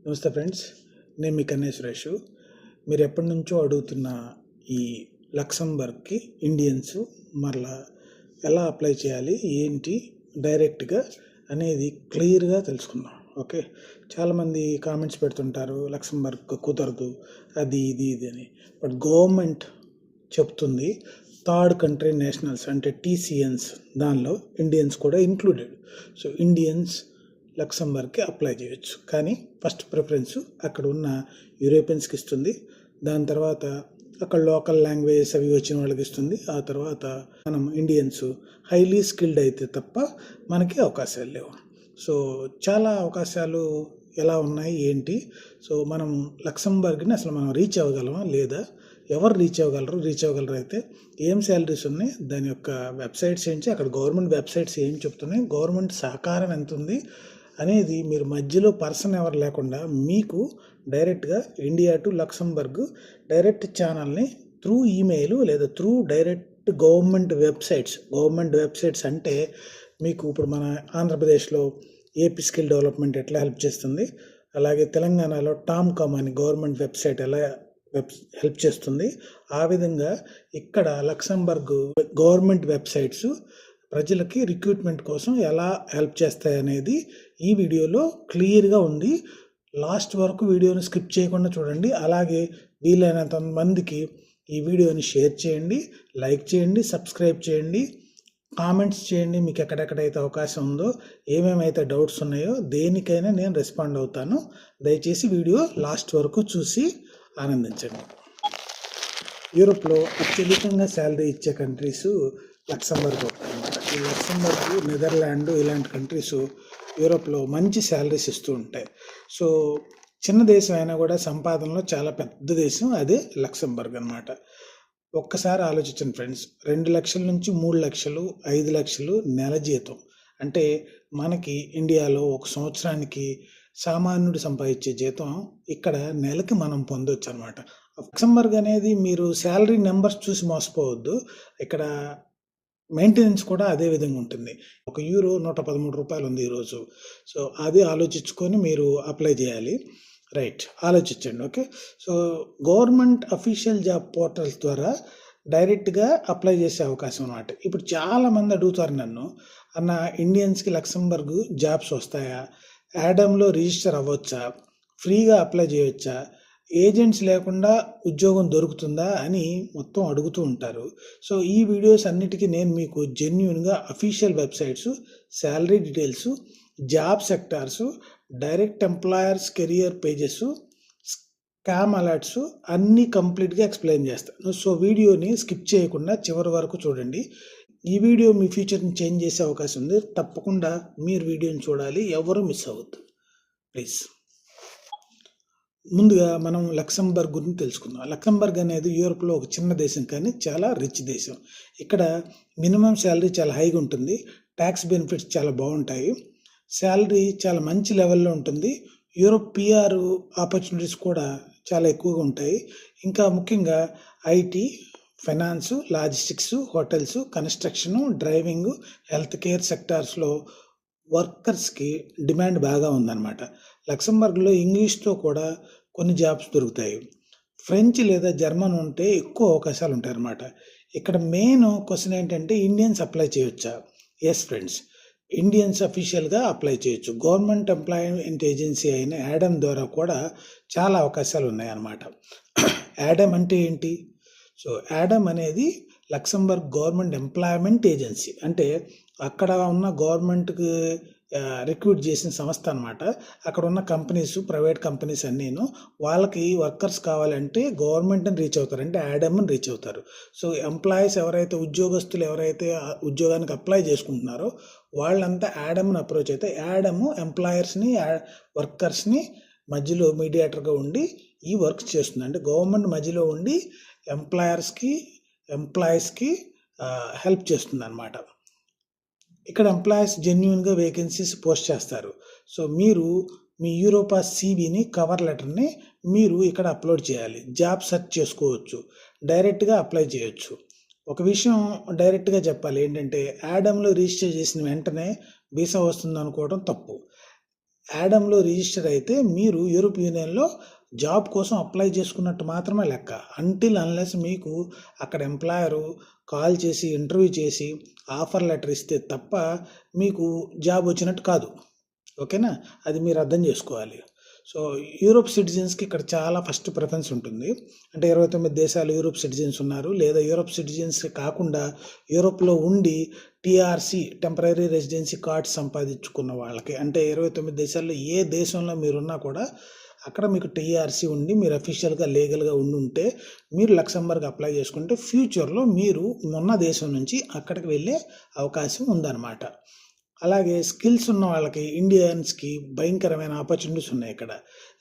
నమస్తే ఫ్రెండ్స్, నేను మీ కన్నే సురేష్. మీరు ఎప్పటి నుంచో అడుగుతున్న ఈ లక్సంబర్గ్కి ఇండియన్స్ మరలా ఎలా అప్లై చేయాలి, ఏంటి డైరెక్ట్గా అనేది క్లియర్గా తెలుసుకుందాం. ఓకే, చాలామంది కామెంట్స్ పెడుతుంటారు లక్సంబర్గ్ కుదరదు, అది ఇది ఇది అని. బట్ గవర్నమెంట్ చెప్తుంది థర్డ్ కంట్రీ నేషనల్స్ అంటే TCNs, దానిలో ఇండియన్స్ కూడా ఇంక్లూడెడ్. సో ఇండియన్స్ లక్సంబర్గ్కి అప్లై చేయొచ్చు. కానీ ఫస్ట్ ప్రిఫరెన్స్ అక్కడ ఉన్న యూరోపియన్స్కి ఇస్తుంది. దాని తర్వాత అక్కడ లోకల్ లాంగ్వేజెస్ అవి వచ్చిన వాళ్ళకి ఇస్తుంది. ఆ తర్వాత మనం ఇండియన్స్ హైలీ స్కిల్డ్ అయితే తప్ప మనకి అవకాశాలు లేవు. సో చాలా అవకాశాలు ఎలా ఉన్నాయి ఏంటి, సో మనం లక్సంబర్గ్ని అసలు మనం రీచ్ అవ్వగలమా లేదా, ఎవరు రీచ్ అవ్వగలరు అయితే ఏం శాలరీస్ ఉన్నాయి, దాని యొక్క వెబ్సైట్స్ ఏంటి, అక్కడ గవర్నమెంట్ వెబ్సైట్స్ ఏం చెప్తున్నాయి, గవర్నమెంట్ సహకారం ఎంత ఉంది అనేది మీరు మధ్యలో పర్సన్ ఎవరు లేకుండా మీకు డైరెక్ట్గా ఇండియా టు లక్సంబర్గ్ డైరెక్ట్ ఛానల్ని త్రూ ఈమెయిల్ లేదా త్రూ డైరెక్ట్ గవర్నమెంట్ వెబ్సైట్స్ అంటే మీకు ఇప్పుడు మన ఆంధ్రప్రదేశ్లో ఏపీ స్కిల్ డెవలప్మెంట్ ఎట్లా హెల్ప్ చేస్తుంది, అలాగే తెలంగాణలో టామ్కామ్ అని గవర్నమెంట్ వెబ్సైట్ ఎలా హెల్ప్ చేస్తుంది, ఆ విధంగా ఇక్కడ లక్సంబర్గ్ గవర్నమెంట్ వెబ్సైట్స్ ప్రజలకి రిక్రూట్మెంట్ కోసం ఎలా హెల్ప్ చేస్తాయనేది ఈ వీడియోలో క్లియర్గా ఉంది. లాస్ట్ వరకు వీడియోని స్కిప్ చేయకుండా చూడండి. అలాగే వీలైనంత మందికి ఈ వీడియోని షేర్ చేయండి, లైక్ చేయండి, సబ్స్క్రైబ్ చేయండి, కామెంట్స్ చేయండి. మీకు ఎక్కడెక్కడైతే అవకాశం ఉందో, ఏమేమైతే డౌట్స్ ఉన్నాయో దేనికైనా నేను రెస్పాండ్ అవుతాను. దయచేసి వీడియో లాస్ట్ వరకు చూసి ఆనందించండి. యూరోప్లో అత్యధికంగా శాలరీ ఇచ్చే కంట్రీస్ లక్సంబర్గ్ అనమాట. ఈ లక్సంబర్గ్, నెదర్లాండ్ ఇలాంటి కంట్రీస్ యూరోప్లో మంచి శాలరీస్ ఇస్తూ ఉంటాయి. సో చిన్న దేశం అయినా కూడా సంపాదనలో చాలా పెద్ద దేశం అదే లక్సంబర్గ్ అనమాట. ఒక్కసారి ఆలోచించండి ఫ్రెండ్స్, 2 లక్షల నుంచి 3 లక్షలు 5 లక్షలు నెల జీతం అంటే మనకి ఇండియాలో ఒక సంవత్సరానికి సామాన్యుడు సంపాదించే జీతం ఇక్కడ నెలకి మనం పొందొచ్చు అనమాట. లక్సంబర్గ్ అనేది మీరు శాలరీ నెంబర్స్ చూసి మోసపోవద్దు. ఇక్కడ మెయింటెనెన్స్ కూడా అదే విధంగా ఉంటుంది. ఒక యూరో 113 రూపాయలు ఉంది ఈరోజు. సో అది ఆలోచించుకొని మీరు అప్లై చేయాలి. రైట్, ఆలోచించండి. Okay, so government official job portals ద్వారా డైరెక్ట్గా అప్లై చేసే అవకాశం అన్నమాట. ఇప్పుడు చాలామంది అడుగుతారు నన్ను, అన్న ఇండియన్స్కి లక్సంబర్గ్ జాబ్స్ వస్తాయా, యాడమ్లో రిజిస్టర్ అవ్వచ్చా, ఫ్రీగా అప్లై చేయొచ్చా, ఏజెంట్స్ లేకుండా ఉద్యోగం దొరుకుతుందా అని మొత్తం అడుగుతూ ఉంటారు. సో ఈ వీడియోస్ అన్నిటికీ నేను మీకు జెన్యూన్గా official websites, salary details, job sectors, direct employers career pages, scam alerts అన్నీ కంప్లీట్గా ఎక్స్ప్లెయిన్ చేస్తాను. సో వీడియోని స్కిప్ చేయకుండా చివరి వరకు చూడండి. ఈ వీడియో మీ ఫ్యూచర్ని చేంజ్ చేసే అవకాశం ఉంది. తప్పకుండా మీరు వీడియోని చూడాలి, ఎవరు మిస్ అవ్వద్దు ప్లీజ్. ముందుగా మనం లక్సంబర్గ్ గురించి తెలుసుకుందాం. లక్సంబర్గ్ అనేది యూరోప్లో ఒక చిన్న దేశం కానీ చాలా రిచ్ దేశం. ఇక్కడ మినిమం శాలరీ చాలా హైగా ఉంటుంది, ట్యాక్స్ బెనిఫిట్స్ చాలా బాగుంటాయి, శాలరీ చాలా మంచి లెవెల్లో ఉంటుంది, యూరోప్ PR ఆపర్చునిటీస్ కూడా చాలా ఎక్కువగా ఉంటాయి. ఇంకా ముఖ్యంగా IT, finance, logistics, hotels, construction, driving, health care సెక్టార్స్లో వర్కర్స్కి డిమాండ్ బాగా ఉందన్నమాట. లక్సంబర్గ్లో ఇంగ్లీష్తో కూడా కొన్ని జాబ్స్ దొరుకుతాయి. ఫ్రెంచ్ లేదా జర్మన్ ఉంటే ఎక్కువ అవకాశాలు ఉంటాయి అన్నమాట. ఇక్కడ మెయిన్ క్వశ్చన్ ఏంటంటే ఇండియన్స్ అప్లై చేయొచ్చా? ఎస్ ఫ్రెండ్స్, ఇండియన్స్ అఫీషియల్గా అప్లై చేయొచ్చు. గవర్నమెంట్ ఎంప్లాయ్మెంట్ ఏజెన్సీ అయిన యాడమ్ ద్వారా కూడా చాలా అవకాశాలు ఉన్నాయన్నమాట. యాడమ్ అంటే ఏంటి? సో యాడమ్ అనేది లక్సంబర్గ్ గవర్నమెంట్ ఎంప్లాయ్మెంట్ ఏజెన్సీ, అంటే అక్కడ ఉన్న గవర్నమెంట్కి రిక్రూట్ చేసిన సంస్థ అనమాట. అక్కడ ఉన్న కంపెనీస్, ప్రైవేట్ కంపెనీస్ అన్నీను వాళ్ళకి వర్కర్స్ కావాలంటే గవర్నమెంట్ని రీచ్ అవుతారు, అంటే యాడమ్ని రీచ్ అవుతారు. సో ఎంప్లాయీస్ ఎవరైతే, ఉద్యోగస్తులు ఎవరైతే ఉద్యోగానికి అప్లై చేసుకుంటున్నారో వాళ్ళంతా యాడమ్ని అప్రోచ్ అయితే యాడమ్ ఎంప్లాయర్స్ని, వర్కర్స్ని మధ్యలో మీడియేటర్గా ఉండి ఈ వర్క్ చేస్తుంది. అంటే గవర్నమెంట్ మధ్యలో ఉండి ఎంప్లాయీస్కి హెల్ప్ చేస్తుంది అనమాట. ఇక్కడ ఎంప్లాయీస్ జెన్యున్గా వేకెన్సీస్ పోస్ట్ చేస్తారు. సో మీరు మీ యూరోపా CVని, కవర్ లెటర్ని మీరు ఇక్కడ అప్లోడ్ చేయాలి. జాబ్ సెర్చ్ చేసుకోవచ్చు, డైరెక్ట్గా అప్లై చేయొచ్చు. ఒక విషయం డైరెక్ట్గా చెప్పాలి ఏంటంటే, యాడమ్లో రిజిస్టర్ చేసిన వెంటనే వీసా వస్తుంది అనుకోవడం తప్పు. యాడమ్లో రిజిస్టర్ అయితే మీరు యూరోప్ యూనియన్లో జాబ్ కోసం అప్లై చేసుకున్నట్టు మాత్రమే లెక్క. అంటిల్ అన్లెస్ మీకు అక్కడ ఎంప్లాయరు కాల్ చేసి ఇంటర్వ్యూ చేసి ఆఫర్ లెటర్ ఇస్తే తప్ప మీకు జాబ్ వచ్చినట్టు కాదు. ఓకేనా, అది మీరు అర్థం చేసుకోవాలి. సో యూరోప్ సిటిజన్స్కి ఇక్కడ చాలా ఫస్ట్ ప్రిఫరెన్స్ ఉంటుంది. అంటే 29 దేశాలు యూరోప్ సిటిజన్స్ ఉన్నారు, లేదా యూరోప్ సిటిజన్స్ కాకుండా యూరోప్లో ఉండి టీఆర్సీ టెంపరీ రెసిడెన్సీ కార్డ్స్ సంపాదించుకున్న వాళ్ళకి, అంటే 29 దేశాల్లో ఏ దేశంలో మీరున్నా కూడా అక్కడ మీకు టీఆర్సీ ఉండి మీరు అఫీషియల్గా లీగల్గా ఉంటే మీరు లక్సెంబర్గ్ అప్లై చేసుకుంటే ఫ్యూచర్లో మీరు ఉన్న దేశం నుంచి అక్కడికి వెళ్ళే అవకాశం ఉందన్నమాట. అలాగే స్కిల్స్ ఉన్న వాళ్ళకి, ఇండియన్స్కి భయంకరమైన ఆపర్చునిటీస్ ఉన్నాయి ఇక్కడ.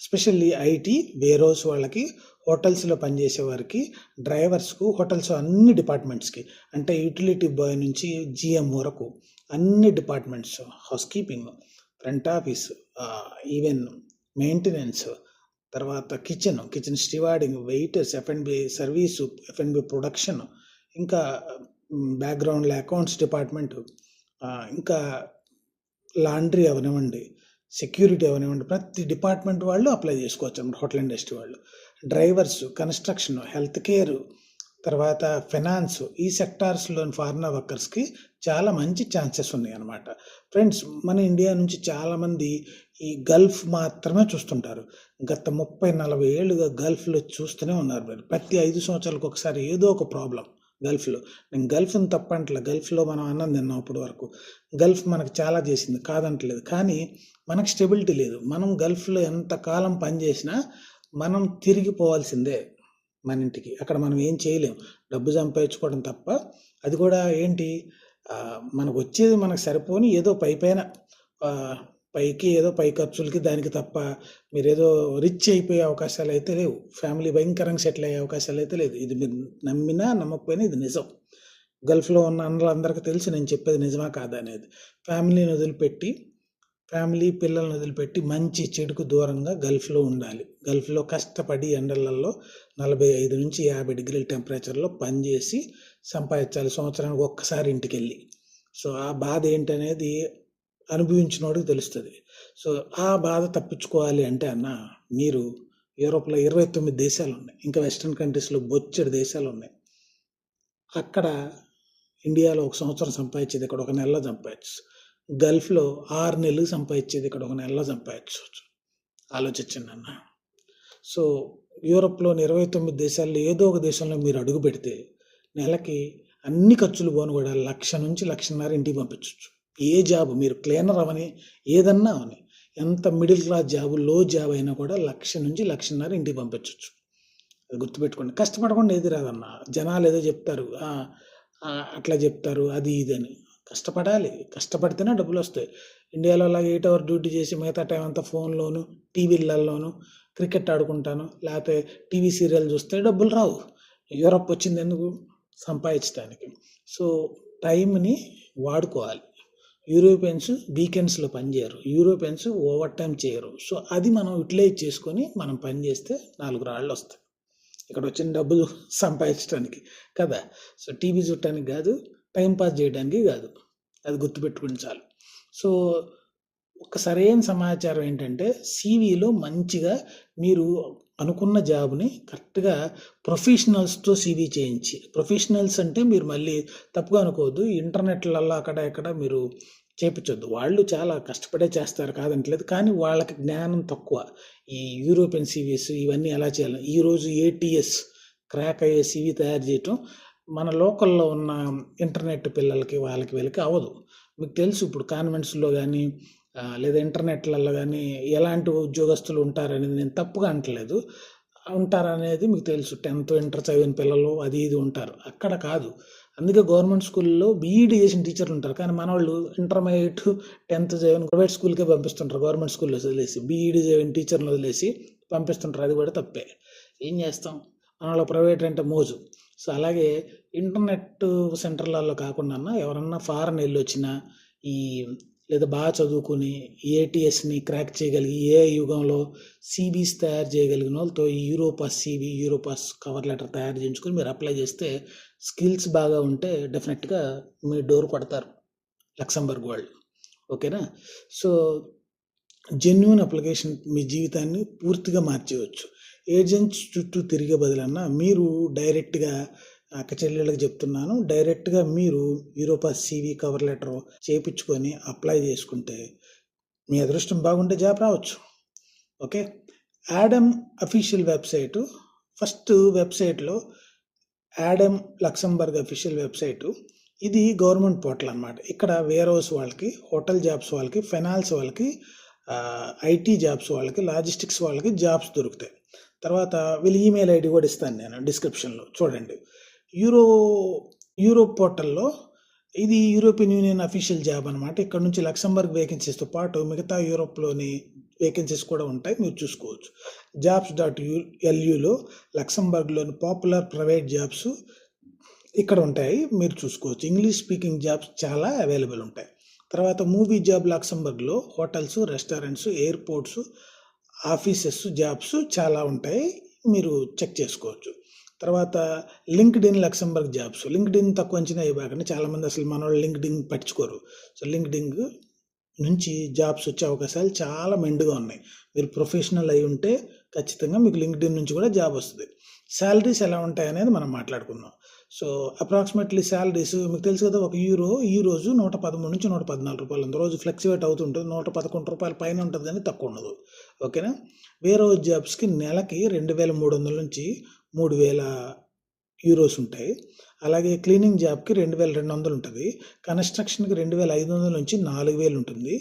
ఎస్పెషల్లీ ఐటీ, వేర్హౌస్ వాళ్ళకి, హోటల్స్లో పనిచేసే వారికి, డ్రైవర్స్కు, హోటల్స్ అన్ని డిపార్ట్మెంట్స్కి, అంటే యూటిలిటీ బాయ్ నుంచి జిఎం వరకు అన్ని departments, house keeping, front office, even maintenance, తర్వాత kitchen stewarding, waiters, F&B service, F&B production, ఇంకా బ్యాక్గ్రౌండ్లో అకౌంట్స్ డిపార్ట్మెంట్, ఇంకా లాండ్రీ అవనివ్వండి, సెక్యూరిటీ అవనివ్వండి, ప్రతి డిపార్ట్మెంట్ వాళ్ళు అప్లై చేసుకోవచ్చు అన్నమాట. హోటల్ ఇండస్ట్రీ వాళ్ళు, డ్రైవర్స్, కన్స్ట్రక్షన్, హెల్త్ కేర్, తర్వాత ఫైనాన్స్, ఈ సెక్టార్స్లోని ఫారినర్ వర్కర్స్కి చాలా మంచి ఛాన్సెస్ ఉన్నాయి అన్నమాట. ఫ్రెండ్స్, మన ఇండియా నుంచి చాలామంది ఈ గల్ఫ్ మాత్రమే చూస్తుంటారు. గత 30-40 ఏళ్ళుగా గల్ఫ్లో చూస్తూనే ఉన్నారు. మీరు ప్రతి 5 సంవత్సరాలకు ఒకసారి ఏదో ఒక ప్రాబ్లం గల్ఫ్లో. నేను గల్ఫ్ని తప్పంటలే, గల్ఫ్లో మనం అన్నం తిన్నాం అప్పటి వరకు. గల్ఫ్ మనకు చాలా చేసింది, కాదంటలేదు. కానీ మనకు స్టెబిలిటీ లేదు. మనం గల్ఫ్లో ఎంతకాలం పనిచేసినా మనం తిరిగిపోవాల్సిందే మన ఇంటికి. అక్కడ మనం ఏం చేయలేం, డబ్బు సంపాదించుకోవడం తప్ప. అది కూడా ఏంటి, మనకు వచ్చేది మనకు సరిపోని ఏదో పైన పైకి ఏదో పై ఖర్చులకి దానికి తప్ప మీరేదో రిచ్ అయిపోయే అవకాశాలు అయితే లేవు. ఫ్యామిలీ భయంకరంగా సెటిల్ అయ్యే అవకాశాలు అయితే లేదు. ఇది మీరు నమ్మినా నమ్మకపోయినా ఇది నిజం. గల్ఫ్లో ఉన్న అందరికీ తెలిసి నేను చెప్పేది నిజమా కాదా అనేది. ఫ్యామిలీని వదిలిపెట్టి, పిల్లల్ని వదిలిపెట్టి మంచి చెడుకు దూరంగా గల్ఫ్లో ఉండాలి. గల్ఫ్లో కష్టపడి ఎండలలో 45 నుంచి 50 డిగ్రీల టెంపరేచర్లో పనిచేసి సంపాదించాలి సంవత్సరానికి ఒక్కసారి ఇంటికి వెళ్ళి. సో ఆ బాధ ఏంటనేది అనుభవించినోడికి తెలుస్తుంది. సో ఆ బాధ తప్పించుకోవాలి అంటే మీరు యూరోప్లో 29 దేశాలు ఉన్నాయి, ఇంకా వెస్ట్రన్ కంట్రీస్లో బొచ్చెడు దేశాలు ఉన్నాయి. అక్కడ ఇండియాలో 1 సంవత్సరం సంపాదించేది ఇక్కడ 1 నెలలో సంపాదించు. గల్ఫ్లో 6 నెలలు సంపాదించేది ఇక్కడ 1 నెలలో సంపాదించవచ్చు. ఆలోచించండి సో యూరోప్లోని 29 దేశాల్లో ఏదో ఒక దేశంలో మీరు అడుగు పెడితే నెలకి అన్ని ఖర్చులు పోను కూడా 1,00,000 నుంచి 1,50,000 ఇంటికి పంపించవచ్చు. ఏ జాబ్, మీరు క్లీనర్ అవని, ఏదన్నా అవని, ఎంత మిడిల్ క్లాస్ జాబ్, లో జాబ్ అయినా కూడా 1,00,000 నుంచి 1,50,000 ఇంటికి పంపించవచ్చు. అది గుర్తుపెట్టుకోండి. కష్టపడకుండా ఏది రాదన్నా. జనాలు ఏదో చెప్తారు, అట్లా చెప్తారు, అది ఇది అని. కష్టపడాలి, కష్టపడితేనే డబ్బులు వస్తాయి. ఇండియాలో అలాగే 8 అవర్ డ్యూటీ చేసి మిగతా టైం అంతా ఫోన్లోను, టీవీలలోను, క్రికెట్ ఆడుకుంటాను, లేకపోతే టీవీ సీరియల్ చూస్తే డబ్బులు రావు. యూరోప్ వచ్చింది ఎందుకు? సంపాదించడానికి. సో టైంని వాడుకోవాలి. యూరోపియన్స్ వీకెండ్స్లో పనిచేయరు, యూరోపియన్స్ ఓవర్ టైం చేయరు. సో అది మనం యూటిలైజ్ చేసుకొని మనం పని చేస్తే 4 రాళ్ళు వస్తాయి ఇక్కడ వచ్చిన డబ్బులు సంపాదించడానికి కదా. సో టీవీ చూడటానికి కాదు, టైంపాస్ చేయడానికి కాదు, అది గుర్తుపెట్టుకుని చాలు. సో ఒక సరైన సమాచారం ఏంటంటే, సీవీలో మంచిగా మీరు అనుకున్న జాబ్ని కరెక్ట్గా ప్రొఫెషనల్స్తో సీవీ చేయించి, ప్రొఫెషనల్స్ అంటే మీరు మళ్ళీ తప్పుగా అనుకోవద్దు, ఇంటర్నెట్లలో అక్కడ ఇక్కడ మీరు చేయించొద్దు. వాళ్ళు చాలా కష్టపడే చేస్తారు, కాదంటలేదు. కానీ వాళ్ళకి జ్ఞానం తక్కువ. ఈ యూరోపియన్ సీవీస్ ఇవన్నీ ఎలా చేయాలి, ఈరోజు ఏటీఎస్ క్రాక్ అయ్యే సీవీ తయారు చేయటం మన లోకల్లో ఉన్న ఇంటర్నెట్ పిల్లలకి వీళ్ళకి అవ్వదు. మీకు తెలుసు, ఇప్పుడు కాన్వెంట్స్లో కానీ లేదా ఇంటర్నెట్లలో కానీ ఎలాంటి ఉద్యోగస్తులు ఉంటారనేది నేను తప్పుగా అంటలేదు, ఉంటారనేది మీకు తెలుసు. 10th ఇంటర్ చదివిన పిల్లలు అది ఇది ఉంటారు, అక్కడ కాదు. అందుకే గవర్నమెంట్ స్కూల్లో బీఈడీ చేసిన టీచర్లు ఉంటారు. కానీ మన వాళ్ళు ఇంటర్మీడియట్ 10th చదివిన ప్రైవేట్ స్కూల్కే పంపిస్తుంటారు, గవర్నమెంట్ స్కూల్లో వదిలేసి బీఈడీ చదివిన టీచర్ని వదిలేసి పంపిస్తుంటారు. అది కూడా తప్పే. ఏం చేస్తాం, మన వాళ్ళ ప్రైవేట్ అంటే మోజు. సో అలాగే ఇంటర్నెట్ సెంటర్లలో కాకుండా ఎవరన్నా ఫారెన్ వెళ్ళి వచ్చినా ఈ లేదా బాగా చదువుకుని ఏటీఎస్ని క్రాక్ చేయగలిగి ఏ యుగంలో సీవీస్ తయారు చేయగలిగిన వాళ్ళతో ఈ యూరోపాస్ సీవీ, యూరోపాస్ కవర్ లెటర్ తయారు చేయించుకొని మీరు అప్లై చేస్తే స్కిల్స్ బాగా ఉంటే డెఫినెట్గా మీ డోర్ కొడతారు లక్సెంబర్గ్ వాళ్ళు. ఓకేనా. సో జెన్యూన్ అప్లికేషన్ మీ జీవితాన్ని పూర్తిగా మార్చేయవచ్చు. ఏజెంట్స్ చుట్టూ తిరిగే బదులన్నా మీరు డైరెక్ట్‌గా అక్క చెల్లెళ్ళకి చెప్తున్నాను. డైరెక్ట్‌గా మీరు యూరోపాస్ సీవీ కవర్ లెటర్ చేపించుకొని అప్లై చేసుకుంటే మీ అదృష్టం బాగుంటే జాబ్ రావచ్చు. Okay. Adam official website, first వెబ్సైట్లో యాడమ్ లక్సెంబర్గ్ అఫీషియల్ వెబ్సైటు. ఇది గవర్నమెంట్ పోర్టల్ అనమాట. ఇక్కడ వేర్ హౌస్ వాళ్ళకి, హోటల్ జాబ్స్ వాళ్ళకి, ఫైనాన్స్ వాళ్ళకి, ఐటీ జాబ్స్ వాళ్ళకి, లాజిస్టిక్స్ వాళ్ళకి జాబ్స్ దొరుకుతాయి. తర్వాత వీళ్ళ ఈమెయిల్ ఐడి కూడా ఇస్తాను నేను డిస్క్రిప్షన్లో చూడండి. యూరోప్ పోర్టల్లో ఇది యూరోపియన్ యూనియన్ అఫీషియల్ జాబ్ అనమాట. ఇక్కడ నుంచి లక్సెంబర్గ్ వేకెన్సీస్తో పాటు మిగతా యూరోప్లోని వేకెన్సీస్ కూడా ఉంటాయి, మీరు చూసుకోవచ్చు. jobs.luలో లక్సెంబర్గ్లోని పాపులర్ ప్రైవేట్ జాబ్స్ ఇక్కడ ఉంటాయి, మీరు చూసుకోవచ్చు. ఇంగ్లీష్ స్పీకింగ్ జాబ్స్ చాలా అవైలబుల్ ఉంటాయి. తర్వాత మూవీ జాబ్ లక్సెంబర్గ్లో hotels, restaurants, airports, offices jobs చాలా ఉంటాయి, మీరు చెక్ చేసుకోవచ్చు. తర్వాత లింక్డ్ఇన్ లక్సెంబర్గ్ జాబ్స్. లింక్డ్ఇన్ తక్కువ అంచనా ఇవ్వకండి, చాలామంది అసలు మన వాళ్ళు లింక్డ్ఇన్ పట్టించుకోరు. సో లింక్డ్ఇన్ నుంచి జాబ్స్ వచ్చే అవకాశాలు చాలా మెండుగా ఉన్నాయి. మీరు ప్రొఫెషనల్ అయి ఉంటే ఖచ్చితంగా మీకు లింక్డ్ఇన్ నుంచి కూడా జాబ్ వస్తుంది. శాలరీస్ ఎలా ఉంటాయి అనేది మనం మాట్లాడుకుందాం. సో అప్రాక్సిమేట్లీ శాలరీస్ మీకు తెలుసు కదా, ఒక యూరో ఈరోజు 113 నుంచి 114 రూపాయలు ఉంది. రోజు ఫ్లక్చువేట్ అవుతుంటుంది, 111 రూపాయల పైన ఉంటుంది కానీ తక్కువ ఉండదు. ఓకేనా. వేరే జాబ్స్కి నెలకి 2300 నుంచి 3000 యూరోస్ ఉంటాయి. అలాగే క్లీనింగ్ జాబ్కి 2200 ఉంటుంది. కన్స్ట్రక్షన్కి 2500 నుంచి 4000 ఉంటుంది.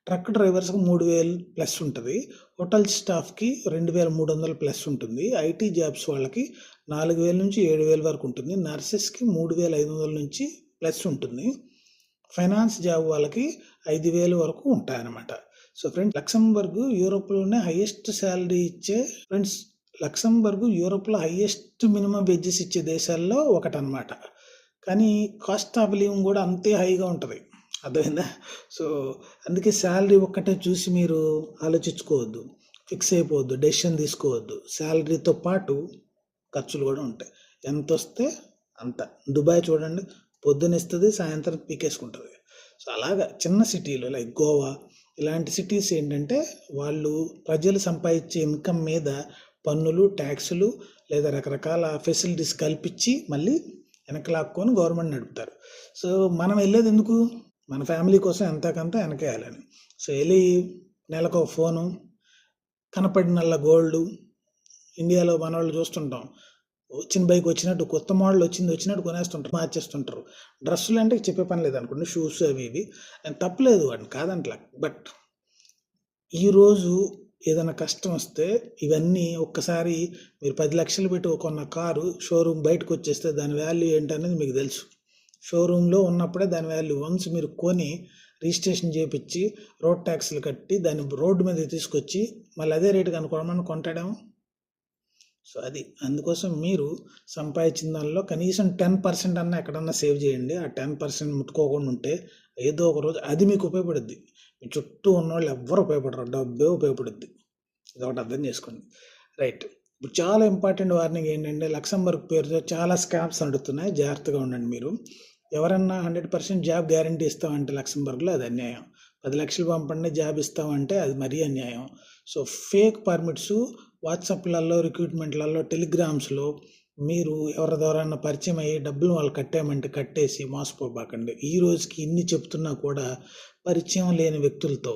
ట్రక్ డ్రైవర్స్కి 3000 ప్లస్ ఉంటుంది. హోటల్ స్టాఫ్కి 2300 ప్లస్ ఉంటుంది. ఐటీ జాబ్స్ వాళ్ళకి 4000 నుంచి 7000 వరకు ఉంటుంది. నర్సెస్కి 3500 నుంచి ప్లస్ ఉంటుంది. ఫైనాన్స్ జాబ్ వాళ్ళకి 5000 వరకు ఉంటాయన్నమాట. సో ఫ్రెండ్స్, లక్సెంబర్గ్ యూరోప్లోనే హైయెస్ట్ శాలరీ ఇచ్చే ఫ్రెండ్స్, లక్సెంబర్గ్ యూరోప్లో హైయెస్ట్ మినిమం వేజెస్ ఇచ్చే దేశాల్లో ఒకటనమాట. కానీ కాస్ట్ ఆఫ్ లివింగ్ కూడా అంతే హైగా ఉంటుంది, అర్థమైందా? సో అందుకే శాలరీ ఒక్కటే చూసి మీరు ఆలోచించుకోవద్దు, ఫిక్స్ అయిపోవద్దు, డెసిషన్ తీసుకోవద్దు. శాలరీతో పాటు ఖర్చులు కూడా ఉంటాయి. ఎంత వస్తే అంత. దుబాయ్ చూడండి, పొద్దున ఇస్తుంది, సాయంత్రం పీకేసుకుంటుంది. సో అలాగా చిన్న సిటీలు లైక్ గోవా ఇలాంటి సిటీస్ ఏంటంటే వాళ్ళు ప్రజలు సంపాదించే ఇన్కమ్ మీద పన్నులు, ట్యాక్సులు లేదా రకరకాల ఫెసిలిటీస్ కల్పించి మళ్ళీ వెనకలాక్కొని గవర్నమెంట్ నడుపుతారు. సో మనం వెళ్ళేది ఎందుకు? మన ఫ్యామిలీ కోసం ఎంతకంత వెనకేయాలని. సో వెళ్ళి నెలకు ఒక ఫోను, కనపడినల్లా గోల్డ్. ఇండియాలో మన వాళ్ళు చూస్తుంటాం, వచ్చిన బైక్ వచ్చినట్టు, కొత్త మోడల్ వచ్చినట్టు కొనేస్తుంటారు, మార్చేస్తుంటారు. డ్రెస్సులు అంటే చెప్పే పని లేదనుకోండి, షూస్ అవి ఇవి తప్పలేదు వాడిని కాదంట్లా. బట్ ఈరోజు ఏదైనా కష్టం వస్తే ఇవన్నీ ఒక్కసారి మీరు 10 లక్షలు పెట్టి కొన్న కారు షోరూమ్ బయటకు వచ్చేస్తే దాని వాల్యూ ఏంటనేది మీకు తెలుసు. షోరూంలో ఉన్నప్పుడే దాని వాల్యూ. వన్స్ మీరు కొని రిజిస్ట్రేషన్ చేయించి రోడ్ ట్యాక్స్లు కట్టి దాన్ని రోడ్డు మీద తీసుకొచ్చి మళ్ళీ అదే రేటు కనుక్కోమని కొంటాడేమో. సో అది అందుకోసం మీరు సంపాదించిన దానిలో కనీసం 10% అన్నా ఎక్కడన్నా సేవ్ చేయండి. ఆ 10% ముట్టుకోకుండా ఉంటే ఏదో ఒక రోజు అది మీకు ఉపయోగపడుద్ది. మీ చుట్టూ ఉన్నవాళ్ళు ఎవ్వరు ఉపయోగపడరు, డబ్బే ఉపయోగపడుద్ది. ఇది ఒకటి అర్థం చేసుకోండి. రైట్. ఇప్పుడు చాలా ఇంపార్టెంట్ వార్నింగ్ ఏంటంటే, లక్సెంబర్గ్ పేరుతో చాలా స్కామ్స్ నడుస్తున్నాయి, జాగ్రత్తగా ఉండండి మీరు. ఎవరన్నా 100% జాబ్ గ్యారంటీ ఇస్తామంటే లక్సెంబర్గ్లో అది అన్యాయం. 10 లక్షలు పంపండి జాబ్ ఇస్తామంటే అది మరీ అన్యాయం. సో ఫేక్ పర్మిట్స్ వాట్సాప్లలో, రిక్రూట్మెంట్లలో, టెలిగ్రామ్స్లో మీరు ఎవరి ద్వారా పరిచయం అయ్యి డబ్బులు వాళ్ళు కట్టామంటే కట్టేసి మోసపోబాకండి. ఈ రోజుకి ఇన్ని చెప్తున్నా కూడా పరిచయం లేని వ్యక్తులతో,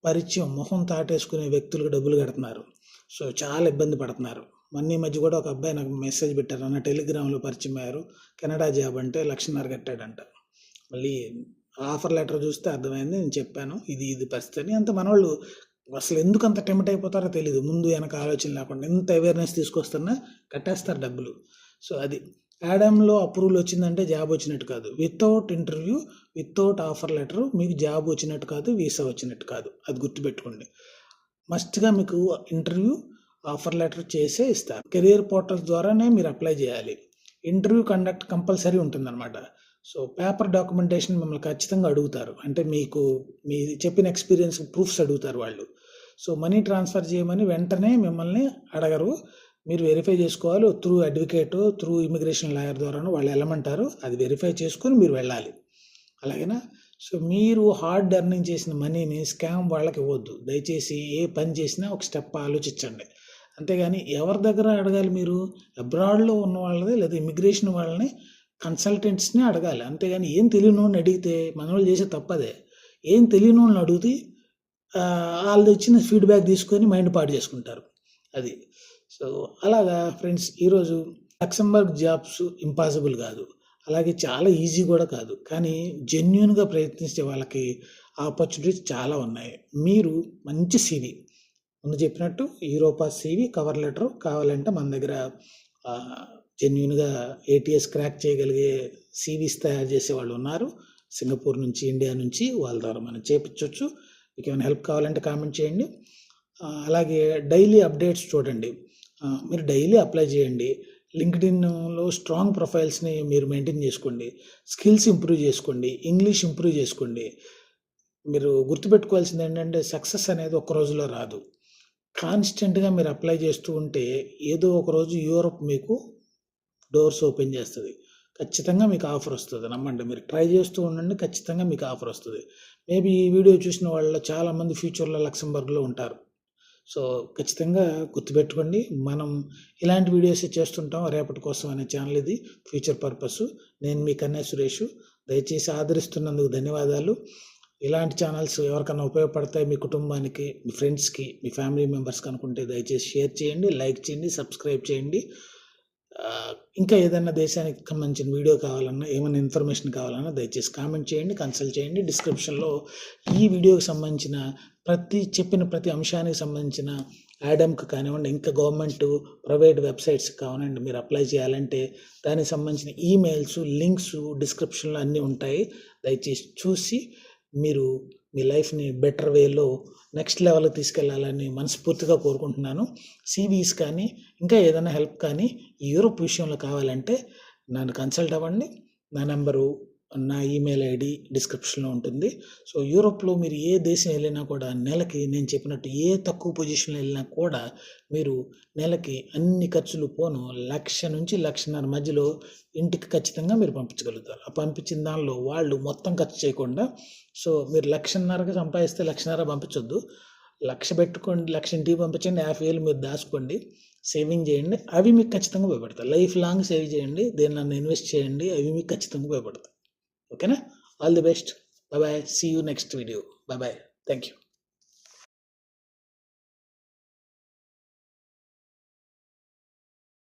పరిచయం మొహం తాటేసుకునే వ్యక్తులకు డబ్బులు కడుతున్నారు. సో చాలా ఇబ్బంది పడుతున్నారు. మొన్న ఈ మధ్య కూడా ఒక అబ్బాయి నాకు మెసేజ్ పెట్టారు, అన్న టెలిగ్రామ్లో పరిచయం అయ్యారు, కెనడా జాబ్ అంటే 1,50,000 కట్టాడంట. మళ్ళీ ఆఫర్ లెటర్ చూస్తే అర్థమైంది, నేను చెప్పాను ఇది పరిస్థితి అని. అంత మనవాళ్ళు అసలు ఎందుకు అంత టెంప్ట్ అయిపోతారో తెలియదు, ముందు వెనక ఆలోచన లేకుండా ఎంత అవేర్నెస్ తీసుకొస్తున్నా కట్టేస్తారు డబ్బులు. సో అది యాడమ్లో అప్రూవల్ వచ్చిందంటే జాబ్ వచ్చినట్టు కాదు. Without interview, without offer letter మీకు జాబ్ వచ్చినట్టు కాదు, వీసా వచ్చినట్టు కాదు. అది గుర్తుపెట్టుకోండి. మస్ట్గా మీకు ఇంటర్వ్యూ, ఆఫర్ లెటర్ చేసే ఇస్తారు. కెరియర్ పోర్టల్స్ ద్వారానే మీరు అప్లై చేయాలి. ఇంటర్వ్యూ కండక్ట్ కంపల్సరీ ఉంటుందన్నమాట. సో పేపర్ డాక్యుమెంటేషన్ మిమ్మల్ని ఖచ్చితంగా అడుగుతారు, అంటే మీకు మీ చెప్పిన ఎక్స్పీరియన్స్ ప్రూఫ్స్ అడుగుతారు వాళ్ళు. సో మనీ ట్రాన్స్ఫర్ చేయమని వెంటనే మిమ్మల్ని అడగరు, మీరు వెరిఫై చేసుకోవాలి. Through advocate, through immigration lawyer ద్వారాను వాళ్ళు వెళ్ళమంటారు, అది వెరిఫై చేసుకొని మీరు వెళ్ళాలి. అలాగేనా? సో మీరు హార్డ్ ఎర్నింగ్ చేసిన మనీని స్కామ్ వాళ్ళకి ఇవ్వద్దు. దయచేసి ఏ పని చేసినా ఒక స్టెప్ ఆలోచించండి. అంతేగాని ఎవరి దగ్గర అడగాలి మీరు? అబ్రాడ్‌లో ఉన్న వాళ్ళని లేదా ఇమిగ్రేషన్ వాళ్ళని కన్సల్టెంట్స్‌ని అడగాలి. అంతేగాని ఏం తెలియనోడిని అడిగితే మనోళ్ళు చేసే తప్పదే. ఏం తెలియనోళ్ళని అడిగితే ఆళ్ళు ఇచ్చిన ఫీడ్‌బ్యాక్ తీసుకొని మైండ్ పాడు చేసుకుంటారు. అది. సో, అలాగా ఫ్రెండ్స్ ఈరోజు లక్సెంబర్గ్ జాబ్స్ ఇంపాసిబుల్ కాదు. అలాగే చాలా ఈజీ కూడా కాదు. కానీ జెన్యూన్‌గా ప్రయత్నించే వాళ్ళకి ఆపర్చునిటీస్ చాలా ఉన్నాయి. మీరు మంచి సీవీ ముందు చెప్పినట్టు యూరోపా సీవీ, కవర్ లెటర్ కావాలంటే మన దగ్గర జెన్యూన్‌గా ఏటీఎస్ క్రాక్ చేయగలిగే సీవీస్ తయారు చేసేవాళ్ళు ఉన్నారు. సింగపూర్ నుంచి, ఇండియా నుంచి వాళ్ళ ద్వారా మనం చేపించొచ్చు. మీకేమైనా హెల్ప్ కావాలంటే కామెంట్ చేయండి. అలాగే డైలీ అప్డేట్స్ చూడండి. మీరు డైలీ అప్లై చేయండి. లింక్డ్ఇన్‌లో స్ట్రాంగ్ ప్రొఫైల్స్‌ని మీరు మెయింటైన్ చేసుకోండి. స్కిల్స్ ఇంప్రూవ్ చేసుకోండి. ఇంగ్లీష్ ఇంప్రూవ్ చేసుకోండి. మీరు గుర్తుపెట్టుకోవాల్సింది ఏంటంటే సక్సెస్ అనేది ఒక్క రోజులో రాదు. కాన్స్టెంట్‌గా మీరు అప్లై చేస్తూ ఉంటే ఏదో ఒక రోజు యూరోప్ మీకు డోర్స్ ఓపెన్ చేస్తది. ఖచ్చితంగా మీకు ఆఫర్ వస్తది. నమ్మండి. మీరు ట్రై చేస్తూ ఉండండి. ఖచ్చితంగా మీకు ఆఫర్ వస్తది. మేబీ ఈ వీడియో చూసిన వాళ్ళలో చాలామంది ఫ్యూచర్‌లో లక్సెంబర్గ్‌లో ఉంటారు. సో, ఖచ్చితంగా గుర్తుపెట్టుకోండి. మనం ఇలాంటి వీడియోసే చేస్తుంటాం. రేపటి కోసం అనే ఛానల్ ఇది. Future purpose. నేను మీ కన్యా సురేషు. దయచేసి ఆదరిస్తున్నందుకు ధన్యవాదాలు. ఇలాంటి ఛానల్స్ ఎవరికైనా ఉపయోగపడతాయి మీ కుటుంబానికి, మీ ఫ్రెండ్స్‌కి, మీ ఫ్యామిలీ మెంబర్స్‌కి అనుకుంటే దయచేసి షేర్ చేయండి, లైక్ చేయండి, సబ్స్క్రైబ్ చేయండి. ఇంకా ఏదైనా దేశానికి సంబంధించిన వీడియో కావాలన్నా, ఏమైనా ఇన్ఫర్మేషన్ కావాలన్నా దయచేసి కామెంట్ చేయండి, కన్సల్ట్ చేయండి. డిస్క్రిప్షన్‌లో ఈ వీడియోకి సంబంధించిన చెప్పిన ప్రతి అంశానికి సంబంధించిన యాడమ్‌కి కానివ్వండి, ఇంకా గవర్నమెంట్, ప్రైవేట్ వెబ్సైట్స్ కావాలండి మీరు అప్లై చేయాలంటే దానికి సంబంధించిన ఈమెయిల్స్, లింక్స్ డిస్క్రిప్షన్‌లో అన్నీ ఉంటాయి. దయచేసి చూసి మీరు మీ లైఫ్‌ని బెటర్ వేలో నెక్స్ట్ లెవెల్‌కి తీసుకెళ్లాలని మనస్ఫూర్తిగా కోరుకుంటున్నాను. సీవీస్ కానీ, ఇంకా ఏదైనా హెల్ప్ కానీ యూరోప్ విషయంలో కావాలంటే నన్ను కన్సల్ట్ అవ్వండి. నా నంబరు, నా ఈమెయిల్ ఐడి డిస్క్రిప్షన్‌లో ఉంటుంది. సో, యూరోప్‌లో మీరు ఏ దేశం వెళ్ళినా కూడా నెలకి నేను చెప్పినట్టు ఏ తక్కువ పొజిషన్‌లో వెళ్ళినా కూడా మీరు నెలకి అన్ని ఖర్చులు పోను 1,00,000 నుంచి 1,50,000 మధ్యలో ఇంటికి ఖచ్చితంగా మీరు పంపించగలుగుతారు. ఆ పంపించిన దానిలో వాళ్ళు మొత్తం ఖర్చు చేయకుండా, సో, మీరు 1,50,000కి సంపాదిస్తే 1,50,000 పంపించొద్దు. 1,00,000 పెట్టుకోండి, 1,00,000 ఇంటికి పంపించండి, 50,000 మీరు దాచుకోండి. సేవింగ్ చేయండి. అవి మీకు ఖచ్చితంగా ఉపయోగపడతాయి. లైఫ్ లాంగ్ సేవ్ చేయండి. దేనిలోనైనా ఇన్వెస్ట్ చేయండి. అవి మీకు ఖచ్చితంగా ఉపయోగపడతాయి. ఓకేనా? All the best. Bye. See you next video. Bye. Thank you.